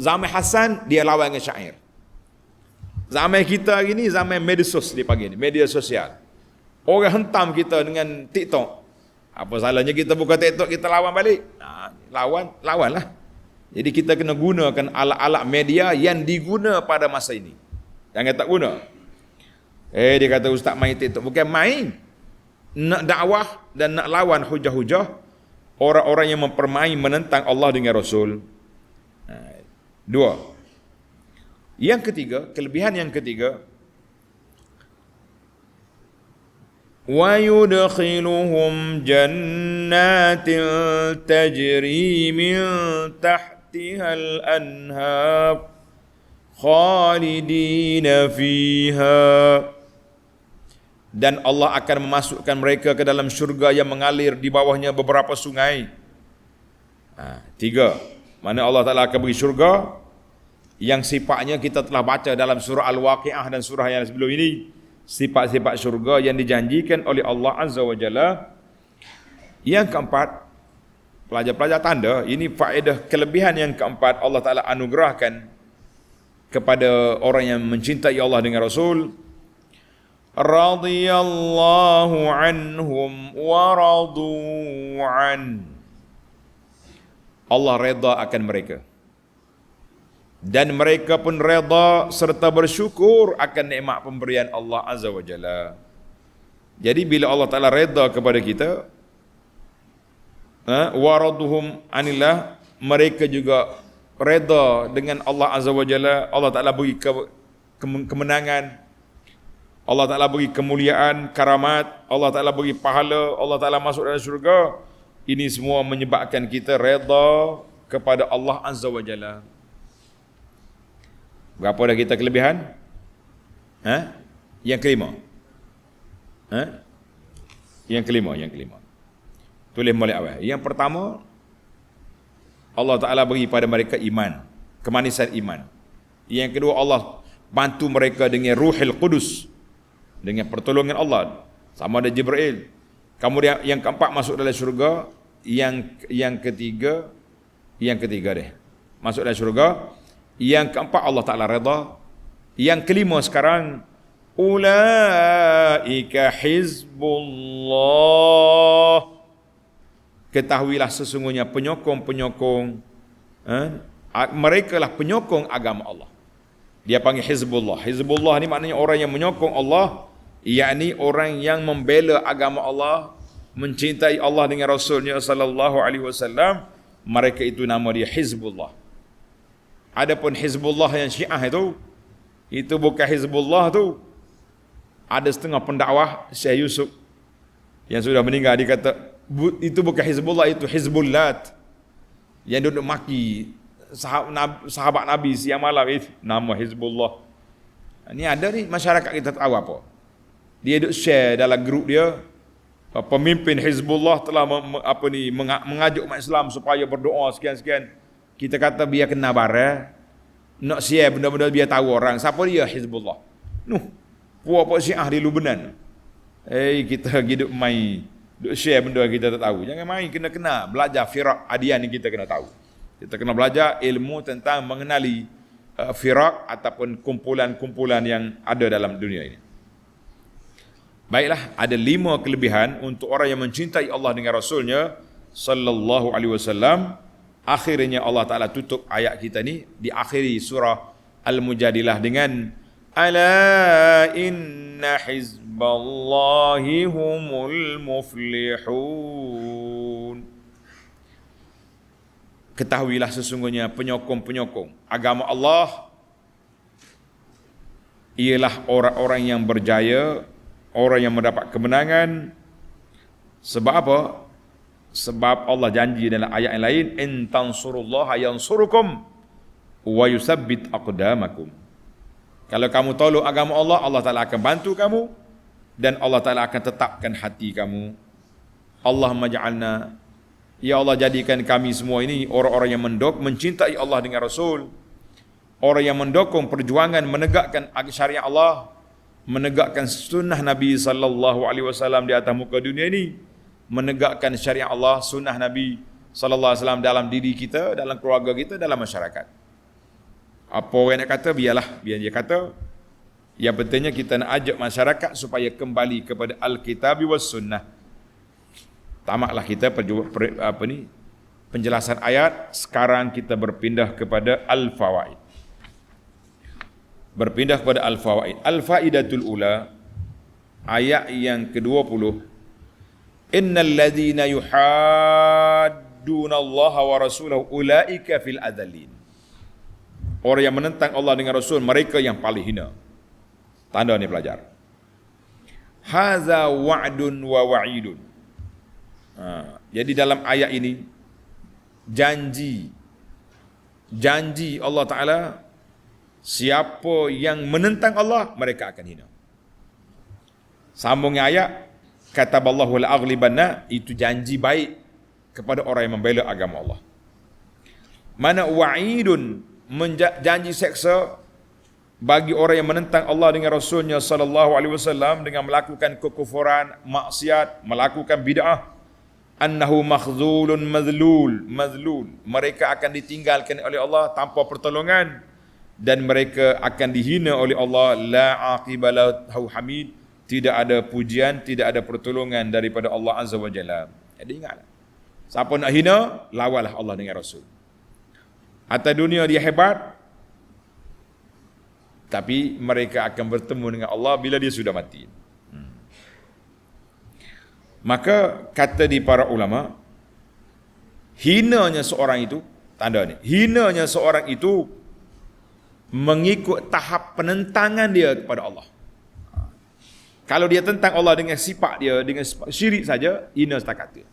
A: zaman Hasan dia lawan dengan syair. Zaman kita hari ni zaman medsos dipanggil, media sosial. Orang hentam kita dengan TikTok. Apa salahnya kita buka TikTok, kita lawan balik? Lawanlah. Jadi kita kena gunakan alat-alat media yang diguna pada masa ini. Jangan tak guna. Dia kata ustaz main TikTok. Bukan main. Nak dakwah dan nak lawan hujah-hujah orang-orang yang mempermain menentang Allah dengan Rasul. Dua. Yang ketiga, kelebihan yang ketiga, wa yudkhiluhum jannatin tajri min tahtiha al-anhar khalidina fiha. Dan Allah akan memasukkan mereka ke dalam syurga yang mengalir di bawahnya beberapa sungai. Tiga. Mana Allah Ta'ala akan beri syurga yang sifatnya kita telah baca dalam surah Al-Waqi'ah dan surah yang sebelum ini. Sifat-sifat syurga yang dijanjikan oleh Allah Azza wa Jalla. Yang keempat, pelajar-pelajar tanda, ini faedah kelebihan yang keempat Allah Ta'ala anugerahkan kepada orang yang mencintai Allah dengan Rasul. Radiyallahu anhum wa radu an. Allah redha akan mereka. Dan mereka pun redha serta bersyukur akan nikmat pemberian Allah Azza wa Jalla. Jadi bila Allah Ta'ala redha kepada kita, waraduhum anillah, mereka juga redha dengan Allah Azza wa Jalla. Allah Ta'ala beri kemenangan, Allah Ta'ala beri kemuliaan, karamat, Allah Ta'ala beri pahala, Allah Ta'ala masuk dalam syurga. Ini semua menyebabkan kita redha kepada Allah Azza wa Jalla. Berapa dah kita kelebihan? Yang kelima. Yang kelima. Tulis mulai awal. Yang pertama, Allah Ta'ala beri pada mereka iman, kemanisan iman. Yang kedua, Allah bantu mereka dengan Ruhul Qudus. dengan pertolongan Allah. Sama ada Jibril. Kemudian yang keempat masuk dalam syurga, yang ketiga deh. Masuk dalam syurga. Yang keempat Allah Taala redha. Yang kelima sekarang, ulaika hizbullah. Ketahuilah sesungguhnya penyokong-penyokong, mereka lah penyokong agama Allah. Dia panggil hizbullah. Hizbullah ni maknanya orang yang menyokong Allah, yakni orang yang membela agama Allah, mencintai Allah dengan Rasulnya sallallahu alaihi wasallam, mereka itu nama dia hizbullah. Adapun hizbullah yang Syiah itu bukan hizbullah tu. Ada setengah pendakwah Syekh Yusuf yang sudah meninggal, dia kata itu bukan hizbullah, itu hizbullat, yang duduk maki sahabat Nabi siang malam, itu nama hizbullah. Ni ada ni masyarakat kita tahu apa. Dia duk share dalam grup dia, pemimpin Hizbullah telah mengajuk umat Islam supaya berdoa sekian-sekian. Kita kata biar kena barang, nak share benda-benda biar tahu orang siapa dia Hizbullah. Puak-puak Syiah di Lubnan. Kita hidup mai duk share benda kita tak tahu. Jangan main, kena belajar firak adian ni, kita kena tahu. Kita kena belajar ilmu tentang mengenali firak ataupun kumpulan-kumpulan yang ada dalam dunia ini. Baiklah, ada 5 kelebihan untuk orang yang mencintai Allah dengan Rasulnya sallallahu alaihi wasallam. Akhirnya Allah Ta'ala tutup ayat kita ni, diakhiri surah Al-Mujadilah dengan ala inna hizballahi humul muflihun. Ketahuilah sesungguhnya penyokong-penyokong agama Allah ialah orang-orang yang berjaya, orang yang mendapat kemenangan. Sebab apa? Sebab Allah janji dalam ayat yang lain, in tansurullaha yansurukum wa yusabbit aqdamakum. Kalau kamu tolong agama Allah, Allah Ta'ala akan bantu kamu dan Allah Ta'ala akan tetapkan hati kamu. Allahumma ja'alna, ya Allah jadikan kami semua ini orang-orang yang mencintai Allah dengan Rasul, orang yang mendukung perjuangan menegakkan syariat Allah, menegakkan sunnah Nabi sallallahu alaihi wasallam di atas muka dunia ini, menegakkan syariat Allah, sunnah Nabi sallallahu alaihi wasallam dalam diri kita, dalam keluarga kita, dalam masyarakat. Apa orang nak kata, biar dia kata. Yang pentingnya kita nak ajak masyarakat supaya kembali kepada Alkitab was sunnah. Tamatlah kita penjelasan ayat. Sekarang kita berpindah kepada al-fawaid. Berpindah kepada al-fawaid. Al-faidatul ula, ayat yang ke-20. Innal ladzina yuhadduna Allah wa rasulahu ulaika fil adzallin. Orang yang menentang Allah dengan Rasul, mereka yang paling hina. Tanda ni pelajar. Haza wa'dun wa wa'idun. Jadi dalam ayat ini janji Allah Ta'ala, siapa yang menentang Allah, mereka akan hina. Sambungnya ayat, kataballahu al-aghlibanna, itu janji baik kepada orang yang membela agama Allah. Mana wa'idun, janji seksa bagi orang yang menentang Allah dengan Rasulnya sallallahu alaihi wasallam dengan melakukan kekufuran, maksiat, melakukan bid'ah. Annahu makhzulun madlul. Mereka akan ditinggalkan oleh Allah tanpa pertolongan dan mereka akan dihina oleh Allah. La aqibalahu hamid, tidak ada pujian, tidak ada pertolongan daripada Allah Azza wa Jalla. Jadi ingatlah, siapa nak hina, lawanlah Allah dengan Rasul. Atas dunia dia hebat, tapi mereka akan bertemu dengan Allah bila dia sudah mati. Maka kata di para ulama, hinanya seorang itu, tanda ni, hinanya seorang itu mengikut tahap penentangan dia kepada Allah. Kalau dia tentang Allah dengan sifat dia, dengan syirik saja, hina setakat dia.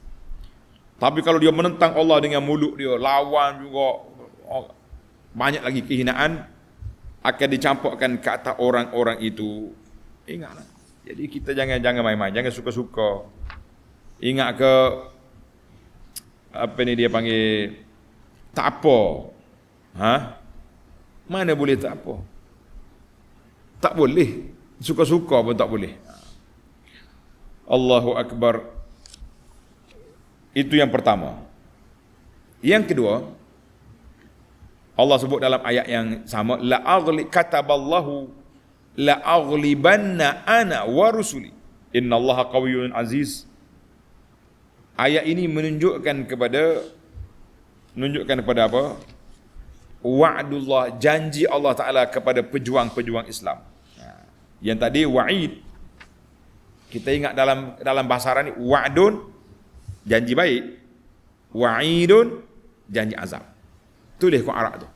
A: Tapi kalau dia menentang Allah dengan mulut dia, lawan juga, banyak lagi kehinaan akan dicampurkan ke atas orang-orang itu. Ingatlah. Jadi kita jangan main-main, jangan suka-suka. Ingat ke apa ni dia panggil tak apa. Mana boleh tak apa? Tak boleh. Suka-suka pun tak boleh. Allahu Akbar. Itu yang pertama. Yang kedua, Allah sebut dalam ayat yang sama, kataballahu la aghlibanna ana wa rusuli innallaha qawiyyun aziz. Ayat ini menunjukkan kepada apa? Wa'dullah, janji Allah Taala kepada pejuang-pejuang Islam. Yang tadi wa'id, kita ingat dalam bahasa Arab ni, wa'dun janji baik, wa'idun janji azab. Tulis kau Arab tu.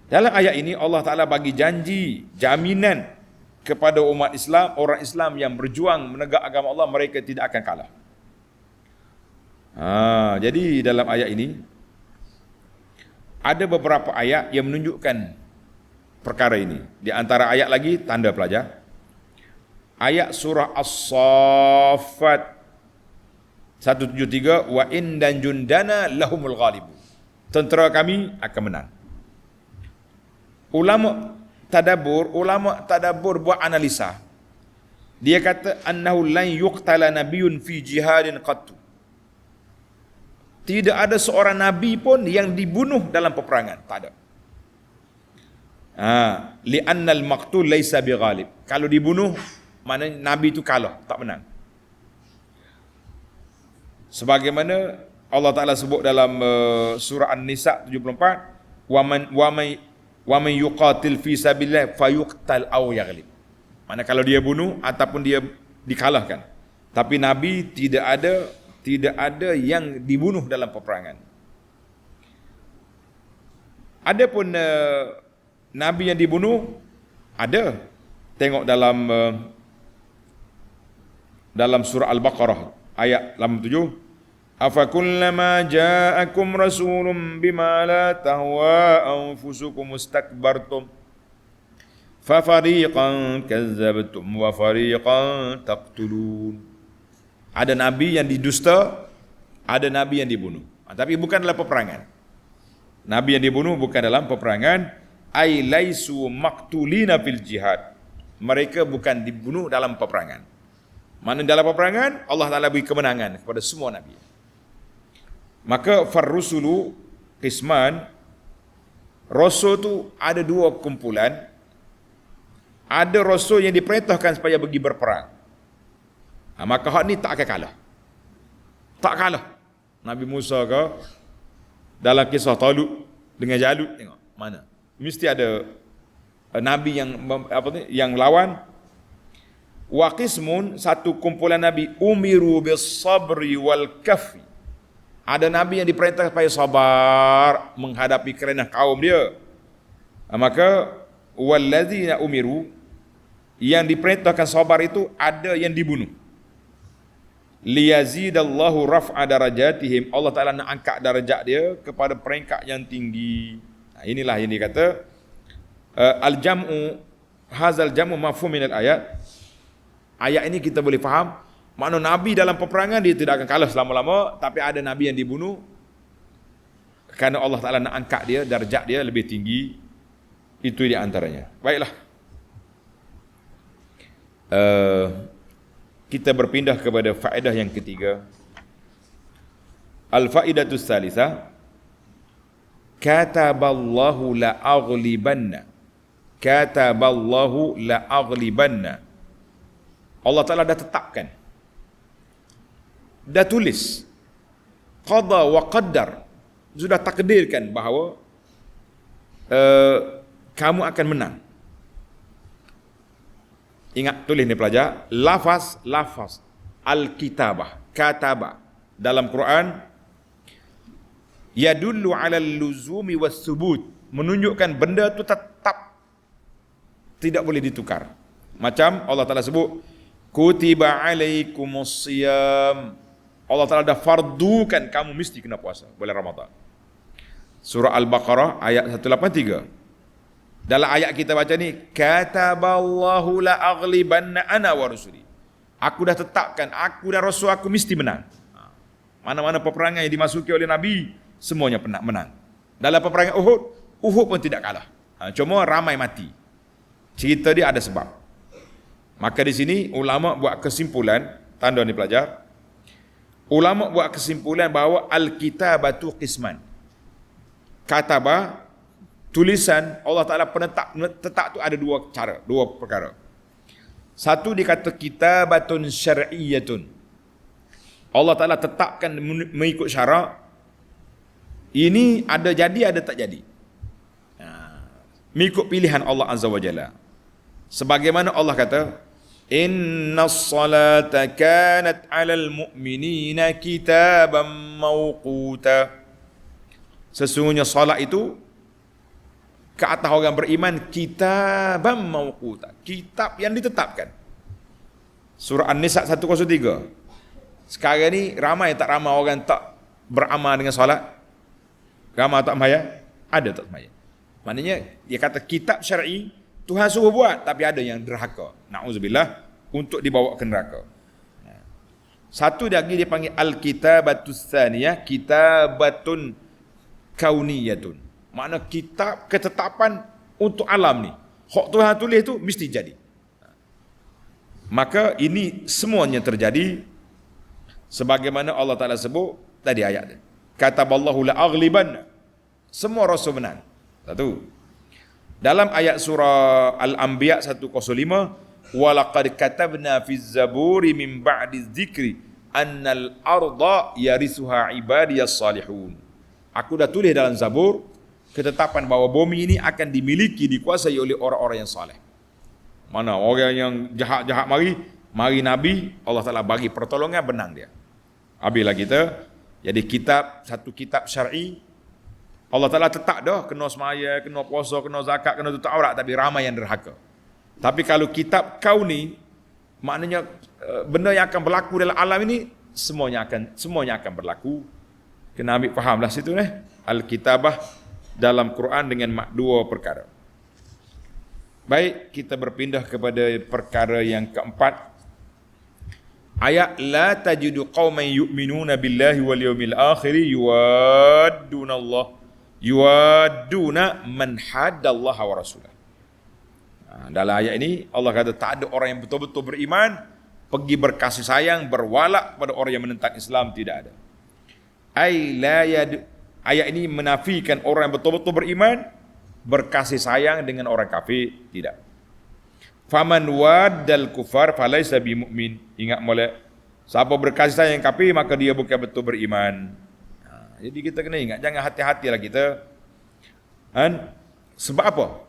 A: Dalam ayat ini Allah Ta'ala bagi janji, jaminan kepada umat Islam, orang Islam yang berjuang menegak agama Allah, mereka tidak akan kalah. Jadi dalam ayat ini ada beberapa ayat yang menunjukkan perkara ini. Di antara ayat lagi, tanda pelajar, ayat surah As-Saffat 173, wa in dan jundana lahumul ghalib. Tentera kami akan menang. Ulama tadabbur buat analisa. Dia kata annahu lan yuqtala nabiyyun fi jihadin qattu. Tidak ada seorang nabi pun yang dibunuh dalam peperangan, tak ada. Li'annal maqtul laisa bighalib. Kalau dibunuh, maknanya nabi itu kalah, tak menang. Sebagaimana Allah Ta'ala sebut dalam surah An-Nisa 74, wa man yuqatil fi sabilillah fayuqtal aw yaghlib. Mana kalau dia bunuh ataupun dia dikalahkan. Tapi nabi tidak ada yang dibunuh dalam peperangan. Adapun nabi yang dibunuh ada. Tengok dalam surah Al-Baqarah ayat 87, afakullama ja'akum rasulun bima la tahwa anfusukum mustakbartum fafariqan kazzabtum wa fariqan taqtulun. Ada nabi yang didusta, ada nabi yang dibunuh. Tapi bukan dalam peperangan. Nabi yang dibunuh bukan dalam peperangan. Ai laisu maqtulina fil jihad. Mereka bukan dibunuh dalam peperangan. Mana dalam peperangan Allah Taala beri kemenangan kepada semua nabi. Maka farrusulu qisman, rasul tu ada dua kumpulan. Ada rasul yang diperintahkan supaya pergi berperang. Maka hak ni tak akan kalah. Tak kalah. Nabi Musa ke dalam kisah Talut dengan Jalut, tengok mana. Mesti ada nabi yang lawan. Wa qismun, satu kumpulan nabi umiru bis sabri wal kafi. Ada nabi yang diperintah supaya sabar menghadapi kerenah kaum dia. Maka walladzina umiru, yang diperintahkan sabar itu ada yang dibunuh. Liyazidallahu raf'a darajatihim, Allah Ta'ala nak angkat darajat dia kepada peringkat yang tinggi. Inilah yang dikata al-jam'u, hazal jam'u mafhum minal ayat. Ayat ini kita boleh faham makna nabi dalam peperangan dia tidak akan kalah selama-lama, tapi ada nabi yang dibunuh kerana Allah Ta'ala nak angkat dia, darjat dia lebih tinggi. Itu di antaranya. Baiklah, kita berpindah kepada faedah yang ketiga. Al-faedatus salisa, kataballahu la aghlibanna. Kataballahu la aghlibanna. Allah Ta'ala dah tetapkan, dah tulis, qada wa qaddar, sudah takdirkan bahawa kamu akan menang. Ingat, tulis ni pelajar, lafaz al-kitabah, kataba dalam Quran yadullu ala al-luzumi was-subut, menunjukkan benda tu tetap, tidak boleh ditukar. Macam Allah Ta'ala sebut kutiba alaikumus siyam, Allah Ta'ala dah fardukan kamu mesti kena puasa bulan Ramadan. Surah Al-Baqarah ayat 183. Dalam ayat kita baca ni, kataballahu la aghlibanna ana wa rusuli. Aku dah tetapkan, aku dan rasul aku mesti menang. Mana-mana peperangan yang dimasuki oleh Nabi, semuanya menang. Dalam peperangan Uhud pun tidak kalah. Cuma ramai mati. Cerita dia ada sebab. Maka di sini ulama buat kesimpulan, tanda ni pelajar. Ulama buat kesimpulan bahawa al-kitabatu qisman. Kataba, tulisan Allah Ta'ala tetap tu ada dua cara, dua perkara. Satu dikata kitabatun syar'iyyatun. Allah Ta'ala tetapkan mengikut syarak. Ini ada jadi, ada tak jadi. Mengikut pilihan Allah Azza wa Jalla. Sebagaimana Allah kata, Innas salata kanat 'alal mu'minina kitaban mawquta. Sesungguhnya salat itu ke atas orang beriman kitaban mawquta, kitab yang ditetapkan. Surah An-Nisa 103. Sekarang ni ramai tak ramai orang tak beramal dengan salat? Ramai tak sembahyang? Ada tak sembahyang? Maknanya dia kata kitab syar'i Tuhan suruh buat, tapi ada yang derhaka. Na'udzubillah, untuk dibawa ke neraka. Satu lagi dia panggil al-kitabatus tsaniyah, kitabatun kauniyatun. Makna kitab ketetapan untuk alam ni. Hak Tuhan tulis tu mesti jadi. Maka ini semuanya terjadi sebagaimana Allah Ta'ala sebut tadi ayat dia. Kataballahu la'aghlibanna. Semua rasul menang. Satu. Dalam ayat surah Al-Anbiya 105, walaqad katabna fiz zaburi min ba'di dzikri annal arda yarisuha ibadiyas salihun. Aku dah tulis dalam Zabur ketetapan bahawa bumi ini akan dimiliki, dikuasai oleh orang-orang yang saleh. Mana orang yang jahat-jahat mari Nabi, Allah Ta'ala bagi pertolongan, benang dia. Habislah kita. Jadi satu kitab syar'i, Allah Ta'ala tetap dah, kena semaya, kena puasa, kena zakat, kena tutup aurat, tapi ramai yang derhaka. Tapi kalau kitab kauni, maknanya benda yang akan berlaku dalam alam ini, semuanya akan berlaku. Kena ambil fahamlah situ Al-Kitabah dalam Quran dengan dua perkara. Baik, kita berpindah kepada perkara yang keempat. Ayat la tajidu qauman yu'minuna billahi wal yawmil akhir yuwadduna man haddallaha wa rasulah. Dalam ayat ini Allah kata tak ada orang yang betul-betul beriman pergi berkasih sayang, berwalak pada orang yang menentang Islam, tidak ada. Ayat ini menafikan orang yang betul-betul beriman berkasih sayang dengan orang kafir, tidak. Faman waddal kufar falaysa bimumin. Ingat molek, siapa berkasih sayang kafir maka dia bukan betul beriman. Jadi kita kena ingat, jangan hati-hatilah kita. Sebab apa?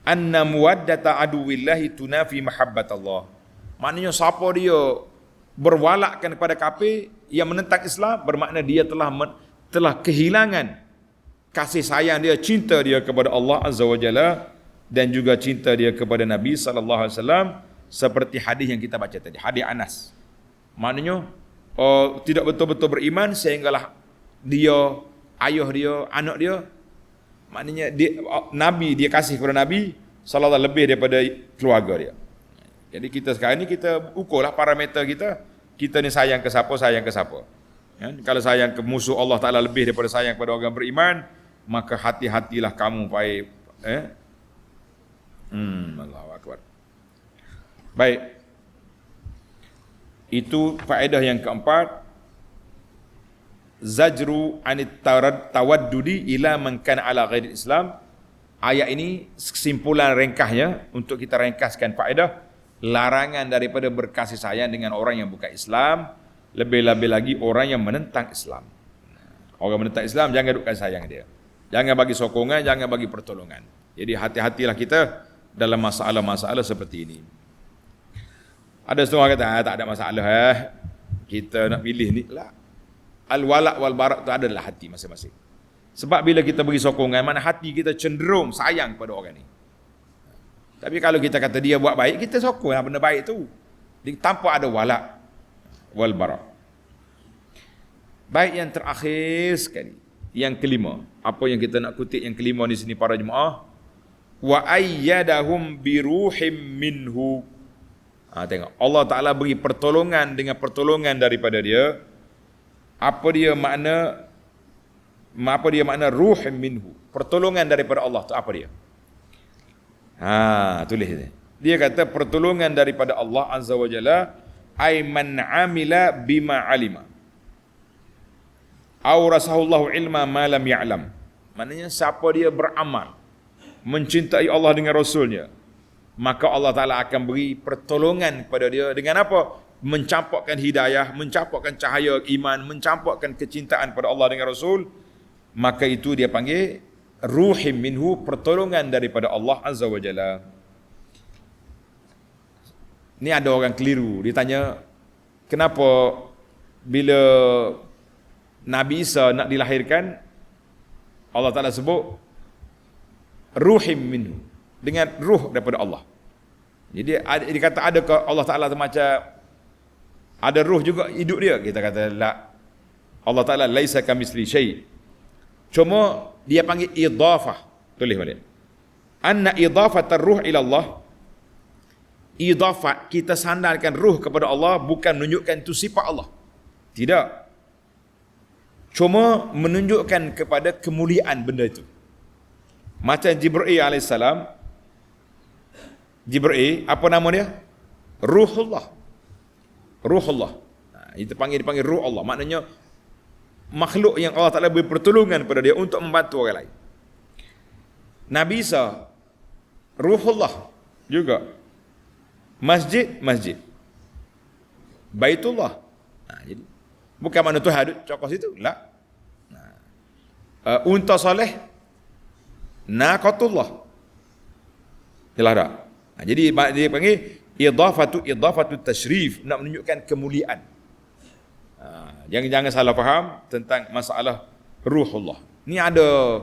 A: Anna muwaddata aduwillahi tunafi mahabbat Allah. Maknanya siapa dia berwalakkan kepada kafir yang menentang Islam, bermakna dia telah kehilangan kasih sayang dia, cinta dia kepada Allah Azza wa Jalla dan juga cinta dia kepada Nabi sallallahu alaihi wasallam, seperti hadis yang kita baca tadi, hadis Anas. Maknanya tidak betul-betul beriman sehinggalah dia, ayah dia, anak dia, maknanya dia kasih kepada Nabi sallallahu alaihi wasallam lebih daripada keluarga dia. Jadi kita sekarang ni kita ukurlah parameter kita ni sayang ke siapa, sayang ke siapa. Kalau sayang ke musuh Allah Ta'ala lebih daripada sayang kepada orang beriman, maka hati-hatilah kamu baik. Allahu Akbar. Baik. Itu faedah yang keempat. Zajru anit tawaddudi ila man kana ala ghairi Islam. Ayat ini kesimpulan ringkasnya untuk kita ringkaskan faedah, larangan daripada berkasih sayang dengan orang yang bukan Islam, lebih-lebih lagi orang yang menentang Islam. Orang menentang Islam jangan dukkan sayang dia. Jangan bagi sokongan, jangan bagi pertolongan. Jadi hati-hatilah kita dalam masalah-masalah seperti ini. Ada setengah kata, tak ada masalah kita nak pilih ni lah. Al-walak wal-barak tu adalah hati masing-masing. Sebab bila kita bagi sokongan, mana hati kita cenderung sayang pada orang ni. Tapi kalau kita kata dia buat baik, kita sokonglah benda baik tu. Tanpa ada walak wal-barak. Baik, yang terakhir sekali, yang kelima. Apa yang kita nak kutip yang kelima di sini para jemaah? Wa ayyadahum biruhim minhu. Tengok, Allah Ta'ala beri pertolongan dengan pertolongan daripada dia. Apa dia makna ruh minhu? Pertolongan daripada Allah tu apa dia? Tulis dia. Dia kata pertolongan daripada Allah Azza wa Jalla ay man amila bima alima. Aurasahullahu ilma ma lam ya'lam. Maknanya siapa dia beramal mencintai Allah dengan Rasulnya, maka Allah Ta'ala akan beri pertolongan kepada dia dengan apa? Mencampakkan hidayah, mencampakkan cahaya iman, mencampakkan kecintaan pada Allah dengan Rasul. Maka itu dia panggil ruhim minhu, pertolongan daripada Allah Azza wa Jalla. Ni ada orang keliru, dia tanya, kenapa bila Nabi Isa nak dilahirkan, Allah Ta'ala sebut ruhim minhu, dengan ruh daripada Allah. Jadi dia kata adakah Allah Ta'ala macam ada ruh juga hidup dia? Kita kata la. Allah Ta'ala laisa kamitsli syai'. Cuma dia panggil idafah. Tulis balik. Anna idafatar ruh ila Allah. Idafah, kita sandarkan ruh kepada Allah bukan menunjukkan itu sifat Allah. Tidak. Cuma menunjukkan kepada kemuliaan benda itu. Macam Jibril alaihissalam. Jibril, apa nama dia? Ruhullah. Ruhullah. Itu dipanggil ruh Allah. Maknanya makhluk yang Allah Ta'ala beri pertolongan kepada dia untuk membantu orang lain. Nabi Isa, Ruhullah juga. Masjid, masjid. Baitullah. Jadi bukan mana Tuhan duduk cokos itu. Tak. Unta soleh, naqatullah. Jelas tak? Jadi dia panggil idafatu tashrif, nak menunjukkan kemuliaan. Jangan salah faham tentang masalah ruhullah. Ni ada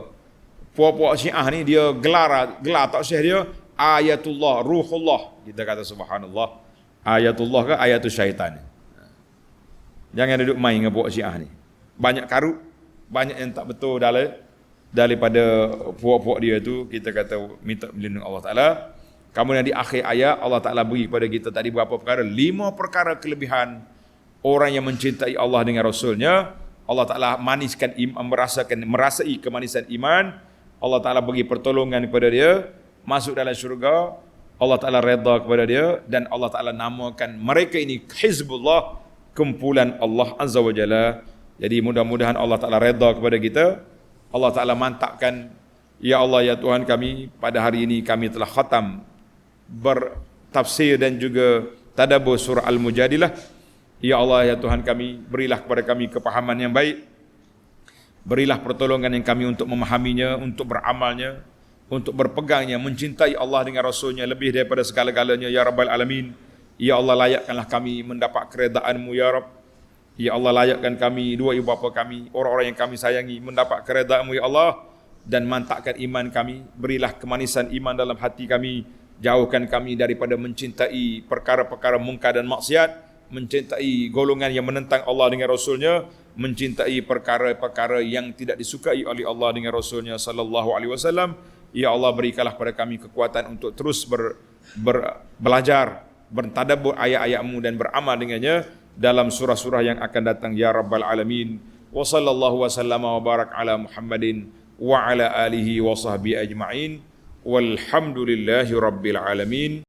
A: puak-puak Syiah ni, dia gelar taksih dia ayatullah, ruhullah. Kita kata subhanallah, ayatullah ke ayatul syaitan. Jangan duduk main dengan puak Syiah ni. Banyak karut, banyak yang tak betul daripada puak-puak dia tu. Kita kata minta perlindungan Allah Ta'ala. Kemudian di akhir ayat Allah Ta'ala beri kepada kita tadi berapa perkara? 5 perkara kelebihan orang yang mencintai Allah dengan Rasulnya. Allah Ta'ala maniskan iman, merasai kemanisan iman. Allah Ta'ala bagi pertolongan kepada dia, masuk dalam syurga. Allah Ta'ala redha kepada dia, dan Allah Ta'ala namakan mereka ini Hizbullah, kumpulan Allah Azza wa Jalla. Jadi mudah-mudahan Allah Ta'ala redha kepada kita. Allah Ta'ala mantapkan, ya Allah ya Tuhan kami, pada hari ini kami telah khatam bertafsir dan juga tadabbur surah Al-Mujadilah. Ya Allah ya Tuhan kami, berilah kepada kami kepahaman yang baik, berilah pertolongan yang kami untuk memahaminya, untuk beramalnya, untuk berpegangnya, mencintai Allah dengan Rasulnya lebih daripada segala-galanya ya Rabbal Alamin. Ya Allah, layakkanlah kami mendapat keredaan-Mu ya Rabb. Ya Allah, layakkan kami, dua ibu bapa kami, orang-orang yang kami sayangi, mendapat keredaan-Mu ya Allah, dan mantapkan iman kami, berilah kemanisan iman dalam hati kami, jauhkan kami daripada mencintai perkara-perkara mungkar dan maksiat, mencintai golongan yang menentang Allah dengan Rasulnya, mencintai perkara-perkara yang tidak disukai oleh Allah dengan Rasulnya sallallahu alaihi wasallam. Ya Allah, berikanlah kepada kami kekuatan untuk terus belajar, bertadabbur ayat-ayat-Mu dan beramal dengannya dalam surah-surah yang akan datang ya Rabbal Alamin. Wa sallallahu wa sallama wa barak ala Muhammadin wa ala alihi wa sahbihi ajma'in. Walhamdulillahi Rabbil Alamin.